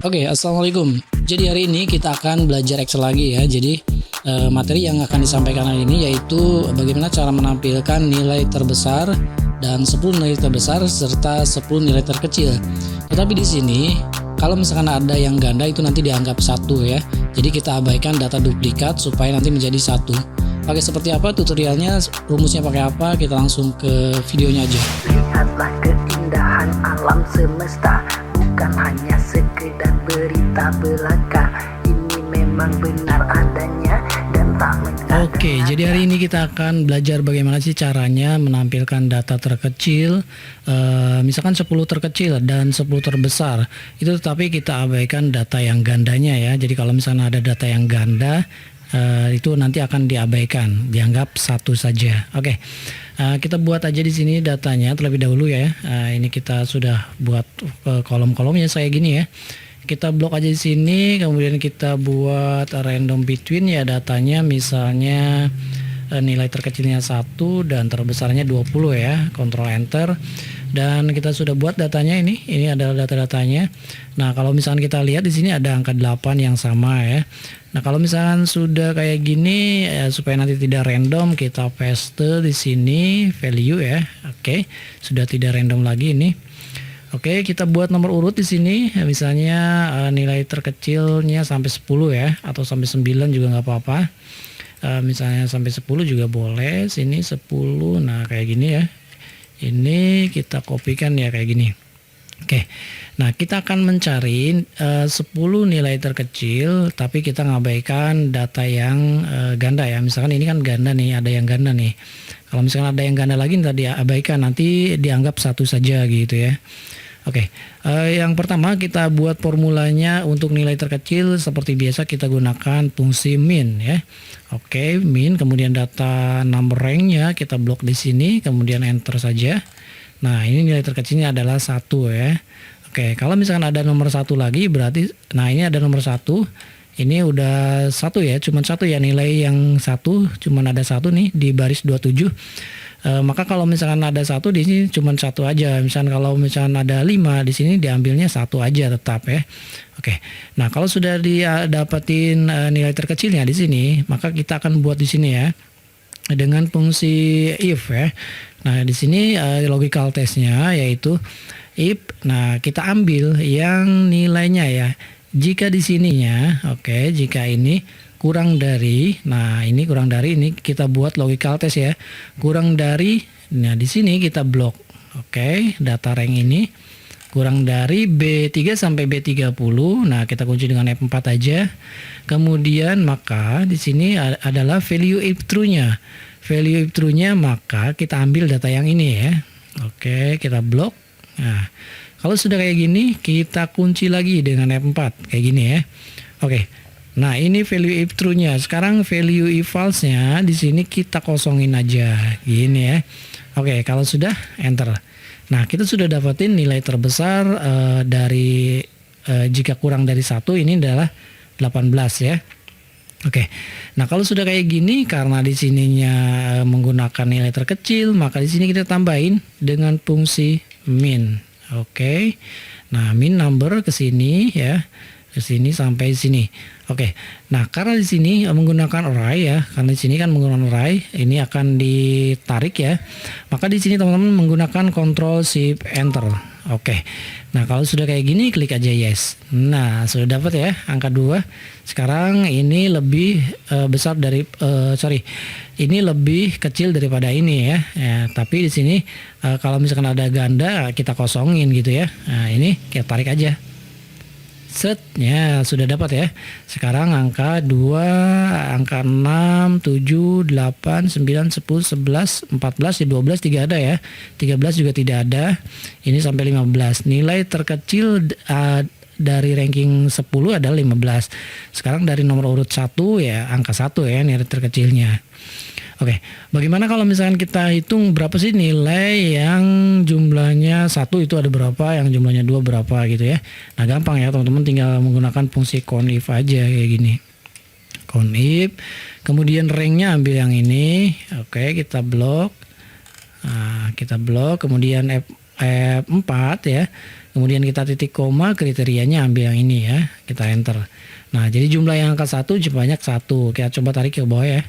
Oke, assalamualaikum. Jadi hari ini kita akan belajar Excel lagi ya. Jadi materi yang akan disampaikan hari ini yaitu bagaimana cara menampilkan nilai terbesar dan 10 nilai terbesar serta 10 nilai terkecil. Tetapi di sini kalau misalkan ada yang ganda itu nanti dianggap satu ya. Jadi kita abaikan data duplikat supaya nanti menjadi satu. Oke, seperti apa tutorialnya, rumusnya pakai apa? Kita langsung ke videonya aja. Lihatlah keindahan alam semesta, bukan hanya sekedar berita belaka. Ini memang benar adanya dan tak mengada. Oke, jadi hari ini kita akan belajar bagaimana sih caranya menampilkan data terkecil, misalkan 10 terkecil dan 10 terbesar. Itu tetapi kita abaikan data yang gandanya ya. Jadi kalau misalnya ada data yang ganda, itu nanti akan diabaikan, dianggap satu saja. Oke, kita buat aja di sini datanya terlebih dahulu ya. Ini kita sudah buat kolom-kolomnya saya gini ya. Kita blok aja di sini, kemudian kita buat random between ya datanya, misalnya nilai terkecilnya 1 dan terbesarnya 20 ya. Ctrl Enter. Dan kita sudah buat datanya ini adalah data-datanya. Nah, kalau misalkan kita lihat di sini ada angka 8 yang sama ya. Nah, kalau misalkan sudah kayak gini ya, supaya nanti tidak random, kita paste di sini value ya. Oke, sudah tidak random lagi ini. Oke, kita buat nomor urut di sini. Misalnya nilai terkecilnya sampai 10 ya, atau sampai 9 juga nggak apa-apa. Misalnya sampai 10 juga boleh. Sini 10. Nah, kayak gini ya. Ini kita kopikan ya kayak gini. Oke, nah kita akan mencari 10 nilai terkecil, tapi kita ngabaikan data yang ganda ya. Misalkan ini kan ganda nih, ada yang ganda nih. Kalau misalkan ada yang ganda lagi tadi abaikan, nanti dianggap satu saja gitu ya. Oke, yang pertama kita buat formulanya untuk nilai terkecil seperti biasa kita gunakan fungsi min ya. Oke, min, kemudian data number ranknya kita blok di sini, kemudian enter saja. Nah, ini nilai terkecilnya adalah 1 ya. Oke, kalau misalkan ada nomor 1 lagi berarti, nah ini ada nomor 1. Ini udah 1 ya, cuman 1 ya, nilai yang 1 cuman ada 1 nih di baris 27. Maka kalau misalkan ada 1 di sini cuman 1 aja. Misalkan kalau misalkan ada 5 di sini diambilnya 1 aja tetap ya. Oke. Nah, kalau sudah dapetin nilai terkecilnya di sini, maka kita akan buat di sini ya dengan fungsi if ya. Nah, di sini logical testnya yaitu if. Nah, kita ambil yang nilainya ya. Jika di sininya, oke, jika ini kurang dari, nah ini kurang dari, ini kita buat logical test ya. Kurang dari, nah di sini kita blok. Oke, data rank ini kurang dari B3 sampai B30. Nah, kita kunci dengan F4 aja. Kemudian maka di sini adalah value if true-nya. Value if true-nya maka kita ambil data yang ini ya. Oke, kita blok. Nah, kalau sudah kayak gini kita kunci lagi dengan F4 kayak gini ya. Oke. Nah, ini value if true-nya. Sekarang value if false-nya di sini kita kosongin aja gini ya. Oke, kalau sudah enter. Nah, kita sudah dapetin nilai terbesar dari jika kurang dari 1 ini adalah 18 ya. Oke. Nah, kalau sudah kayak gini karena di sininya menggunakan nilai terkecil, maka di sini kita tambahin dengan fungsi min. Oke. Nah, min number ke sini ya. Ke sini sampai sini. Oke. Nah, karena di sini menggunakan array ya, karena di sini kan menggunakan array, ini akan ditarik ya. Maka di sini teman-teman menggunakan Ctrl Shift Enter. Oke. Nah, kalau sudah kayak gini klik aja yes. Nah, sudah dapat ya angka 2. Sekarang ini lebih besar dari ini lebih kecil daripada ini ya. Tapi di sini kalau misalkan ada ganda kita kosongin gitu ya. Nah, ini kita tarik aja. Setnya sudah dapat ya. Sekarang angka 2, angka 6, 7, 8, 9, 10, 11, 14, 12 tidak ada ya. 13 juga tidak ada. Ini sampai 15. Nilai terkecil dari ranking 10 adalah 15. Sekarang dari nomor urut 1 ya angka 1 ya nilai terkecilnya. Oke, bagaimana kalau misalkan kita hitung berapa sih nilai yang jumlahnya 1 itu ada berapa, yang jumlahnya 2 berapa gitu ya. Nah, gampang ya teman-teman, tinggal menggunakan fungsi countif aja kayak gini. Countif, kemudian ranknya ambil yang ini. Oke, kita blok. Nah, kita blok, kemudian F4 ya. Kemudian kita titik koma, kriterianya ambil yang ini ya. Kita enter. Nah, jadi jumlah yang angka 1 sebanyak 1. Kita coba tarik ke bawah ya.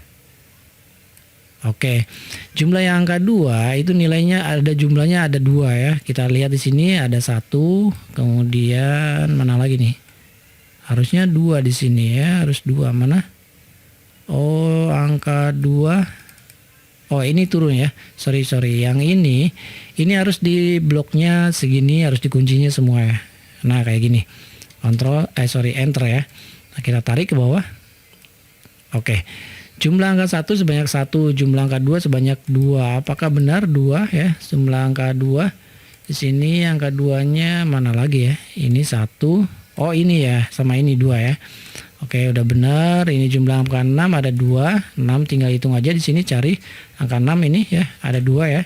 Oke. Jumlah yang angka 2 itu nilainya jumlahnya ada 2 ya. Kita lihat di sini ada 1, kemudian mana lagi nih? Harusnya 2 di sini ya, harus 2 mana? Oh, angka 2. Oh, ini turun ya. Sorry. Yang ini harus di bloknya segini, harus dikuncinya semua ya. Nah, kayak gini. Enter ya. Nah, kita tarik ke bawah. Oke. Jumlah angka 1 sebanyak 1, jumlah angka 2 sebanyak 2. Apakah benar 2 ya? Jumlah angka 2. Di sini angka 2-nya mana lagi ya? Ini 1. Oh, ini ya, sama ini 2 ya. Oke, udah benar. Ini jumlah angka 6 ada 2. 6 tinggal hitung aja di sini cari angka 6 ini ya, ada 2 ya.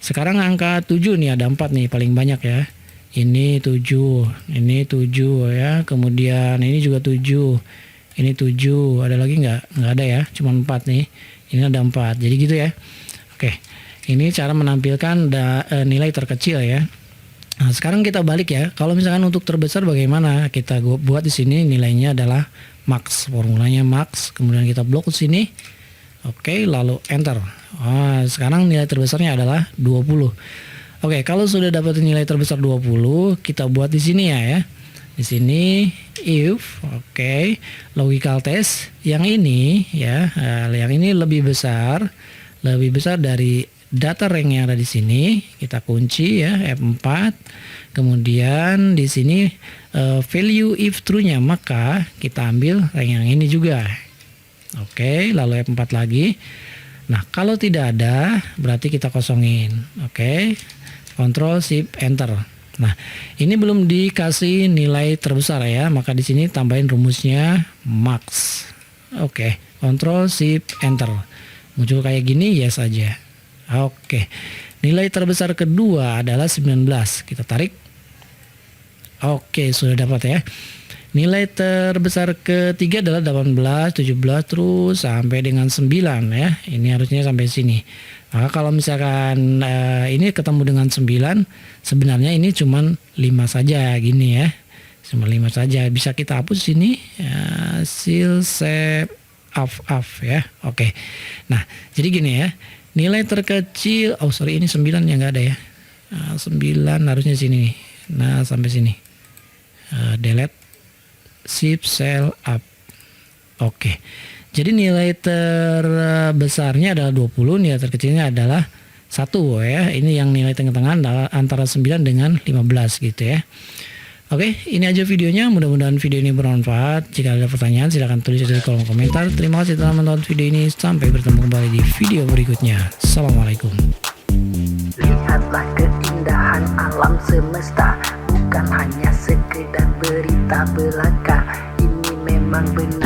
Sekarang angka 7 nih ada 4 nih paling banyak ya. Ini 7 ya. Kemudian ini juga 7. Ini 7. Ada lagi nggak? Nggak ada ya, cuma 4 nih. Ini ada 4. Jadi gitu ya. Oke. Ini cara menampilkan nilai terkecil ya. Nah, sekarang kita balik ya. Kalau misalkan untuk terbesar bagaimana? Kita buat di sini nilainya adalah max. Formulanya max. Kemudian kita blok di sini. Oke, lalu enter. Sekarang nilai terbesarnya adalah 20. Oke, kalau sudah dapat nilai terbesar 20, kita buat di sini ya. Di sini if, logical test yang ini ya, yang ini lebih besar dari data rank yang ada di sini. Kita kunci ya F4. Kemudian di sini value if true-nya, maka kita ambil rank yang ini juga. Oke, lalu F4 lagi. Nah, kalau tidak ada berarti kita kosongin. Oke. Ctrl Shift Enter. Nah, ini belum dikasih nilai terbesar ya, maka di sini tambahin rumusnya max. Oke, Ctrl Shift Enter. Muncul kayak gini, yes aja. Oke. Nilai terbesar kedua adalah 19. Kita tarik. Oke, sudah dapat ya. Nilai terbesar ketiga adalah 18, 17 terus sampai dengan 9 ya. Ini harusnya sampai sini. Maka kalau misalkan ini ketemu dengan 9, sebenarnya ini cuman 5 saja gini ya. Cuma 5 saja. Bisa kita hapus sini. Hasil save off ya. Oke. Nah, jadi gini ya. Nilai terkecil, ini 9 yang nggak ada ya. 9 harusnya sini nih. Nah, sampai sini. Delete. Shift cell up. Oke. Jadi nilai terbesarnya adalah 20, nilai terkecilnya adalah 1 ya. Ini yang nilai tengah-tengah antara 9 dengan 15 gitu ya. Oke, ini aja videonya. Mudah-mudahan video ini bermanfaat. Jika ada pertanyaan silahkan tulis di kolom komentar. Terima kasih telah menonton video ini. Sampai bertemu kembali di video berikutnya. Assalamualaikum. Lihatlah keindahan alam semesta, bukan hanya sekedar berita belaka. Ini memang benar